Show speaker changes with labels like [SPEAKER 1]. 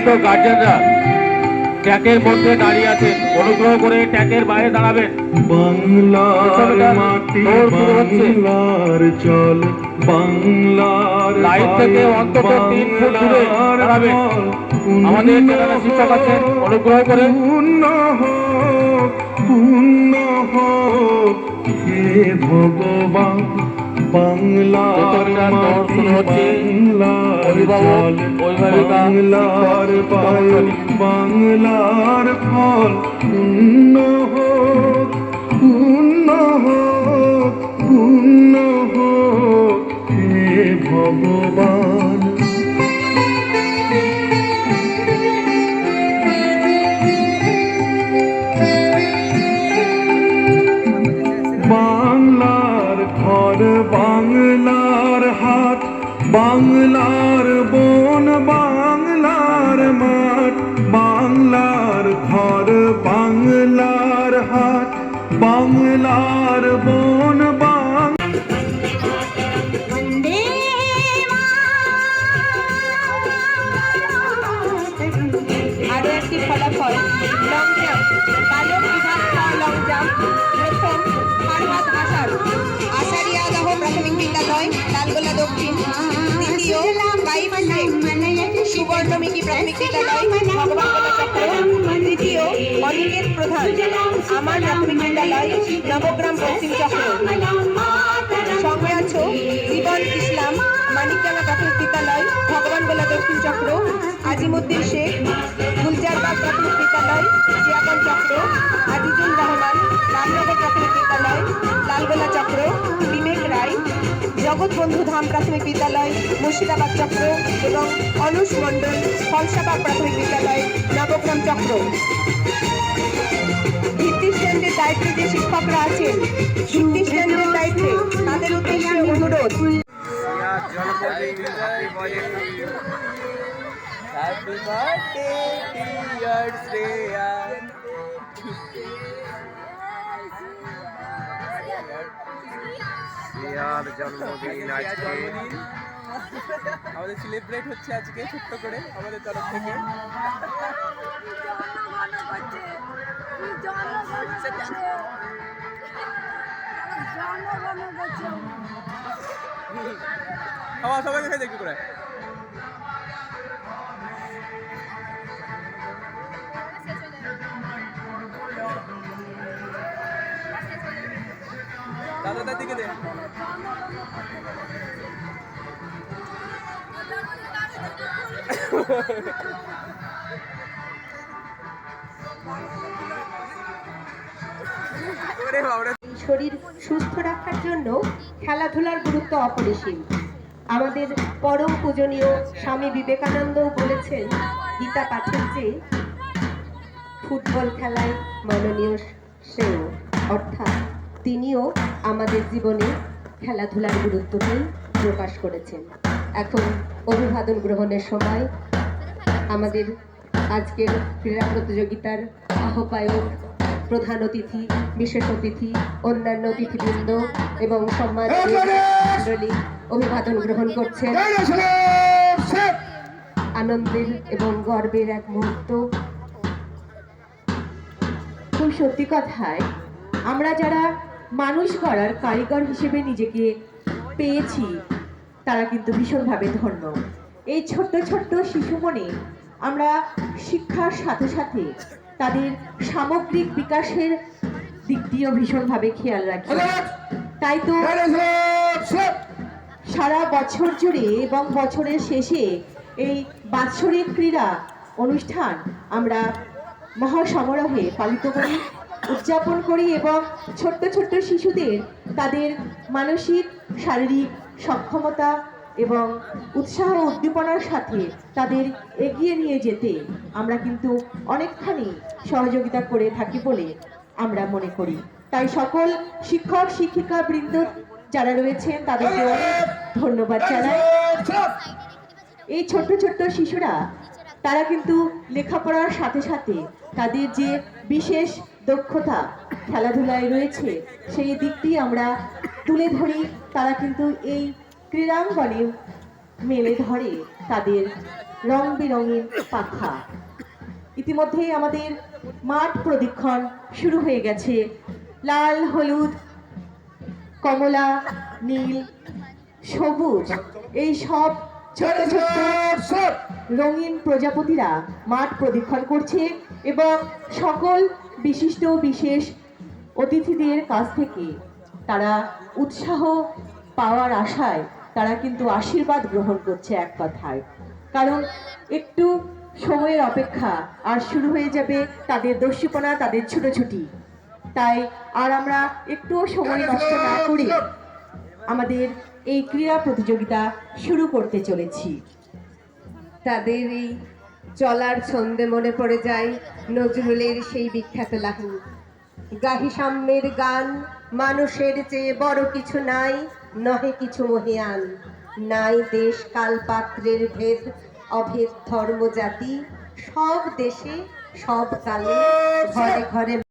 [SPEAKER 1] সমস্ত গার্জেনরা ট্যাকের মধ্যে দাঁড়িয়ে আছেন, অনুগ্রহ করে ট্যাকের বাইরে দাঁড়াবেন।
[SPEAKER 2] বাংলার মাটি বাংলার চল বাংলার
[SPEAKER 1] লাইন থেকে অন্তত 3 ফুট দূরে দাঁড়াবেন। আমাদের যারা শিক্ষক আছেন অনুগ্রহ করে
[SPEAKER 2] পূর্ণ হোক পূর্ণ হোক হে ভগবান বাংলার মাটি বাংলার জল বাংলার বায়ু বাংলার ফল পূর্ণ হোক পূর্ণ হোক পূর্ণ হোক হে ভগবান। বাংলার ঘর বাংলার হাট বাংলার বন বাংলার মাঠ বাংলার ঘর বাংলার হাট বাংলার বন
[SPEAKER 3] আরো একটি ফলাফল লং জাম্প বালক বিভাগ লং জাম্প প্রথম ফারহাদ আসার আসারিয়া আদাহ প্রাথমিক বিদ্যালয় লালগোলা দক্ষিণ, দ্বিতীয় সুবর্ণমিকি প্রাথমিক বিদ্যালয় ভগবানগোলা চক্র, তৃতীয় অনিকেত প্রধান আমার প্রাথমিক বিদ্যালয় নবগ্রাম পশ্চিম চক্র। সঙ্গে আছো জীবন ইসলাম মানিকতলা প্রাথমিক বিদ্যালয় ভগবানগোলা দক্ষিণ চক্র, আজিমুদ্দিন শেখ গুলজারবাগ প্রাথমিক বিদ্যালয় জিয়াগঞ্জ চক্র, আজিজুল রহমান রামনগর প্রাথমিক বিদ্যালয় লালগোলা চক্র, বিবেক রায় জগৎবন্ধু ধাম প্রাথমিক বিদ্যালয় মুর্শিদাবাদ চক্র এবং অনুষ মণ্ডল ফলসাবাগ প্রাথমিক বিদ্যালয় নবগ্রাম চক্র। ভিত্তিস্থানের দায়িত্বে যে শিক্ষকরা আছেন ভিত্তিস্থানের দায়িত্বে তাদের উদ্দেশ্যে অনুরোধ।
[SPEAKER 4] Happy birthday, dear Shreya. শ্রেয়ার জন্মদিন আজকে আমাদের সেলিব্রেট হচ্ছে আজকে ছোট্ট করে আমাদের তরফ থেকে। সবাই দেখে দেখি করে দাদার দিকে দে।
[SPEAKER 3] শরীর সুস্থ রাখার জন্য খেলাধুলার গুরুত্ব অপরিসীম। আমাদের পরম পূজনীয় স্বামী বিবেকানন্দ বলেছেন গীতা পাঠের যে ফুটবল খেলায় মাননীয় শ্রেয়, অর্থাৎ তিনিও আমাদের জীবনে খেলাধুলার গুরুত্বটাই প্রকাশ করেছেন। এখন অভিবাদন গ্রহণের সময় আমাদের আজকের ক্রীড়া প্রতিযোগিতার আহ্বায়ক, প্রধান অতিথি, বিশেষ অতিথি, অন্যান্য অতিথিবৃন্দ এবং সম্মানী অভিবাদন গ্রহণ করছেন। আনন্দের এবং গর্বের এক মুহূর্ত। খুব সত্যি কথায় আমরা যারা মানুষ করার কারিগর হিসেবে নিজেকে পেয়েছি তারা কিন্তু ভীষণভাবে ধন্য। এই ছোট্ট ছোট্ট শিশু মনে আমরা শিক্ষার সাথে সাথে তাদের সামগ্রিক বিকাশের দিক দিয়েও ভীষণভাবে খেয়াল রাখি। তাই তো সারা বছর জুড়ে এবং বছরের শেষে এই বাৎসরিক ক্রীড়া অনুষ্ঠান আমরা মহাসমারোহে পালিত করি, উদযাপন করি এবং ছোট্ট ছোট্ট শিশুদের তাদের মানসিক শারীরিক সক্ষমতা এবং উৎসাহ উদ্দীপনার সাথে তাদের এগিয়ে নিয়ে যেতে আমরা কিন্তু অনেকখানি সহযোগিতা করে থাকি বলে আমরা মনে করি। তাই সকল শিক্ষক শিক্ষিকা বৃন্দ যারা রয়েছেন তাদেরকে অনেক ধন্যবাদ জানাই। এই ছোট্ট ছোট্ট শিশুরা তারা কিন্তু লেখাপড়ার সাথে সাথে তাদের যে বিশেষ দক্ষতা খেলাধুলায় রয়েছে সেই দিকটি আমরা তুলে ধরি। তারা কিন্তু এই ক্রীড়াঙ্গনে মেলে ধরে তাদের রং বেরঙিন পাখা। ইতিমধ্যেই আমাদের মাঠ প্রদক্ষিণ শুরু হয়ে গেছে। লাল, হলুদ, কমলা, নীল, সবুজ এই সব ছোট ছোট রঙিন প্রজাপতিরা মাঠ প্রদক্ষিণ করছে এবং সকল বিশিষ্ট বিশেষ অতিথিদের কাছ থেকে তারা উৎসাহ পাওয়ার আশায় তারা কিন্তু আশীর্বাদ গ্রহণ করছে এক কথায়। কারণ একটু সময়ের অপেক্ষা আর শুরু হয়ে যাবে তাদের দস্যুপনা, তাদের ছুটোছুটি। তাই আর আমরা একটুও সময় নষ্ট না করে আমাদের এই ক্রীড়া প্রতিযোগিতা শুরু করতে চলেছি।
[SPEAKER 5] তাদের এই চলার ছন্দে মনে পড়ে যায় নজরুলের সেই বিখ্যাত লাহিন, গাহি সাম্যের গান, মানুষের চেয়ে বড় কিছু নাই, নহে কিছু মহিয়ান, নাই দেশ কাল পাত্রের ভেদ, অভেদ ধর্ম জাতি, সব দেশে সব কালে ঘরে ঘরে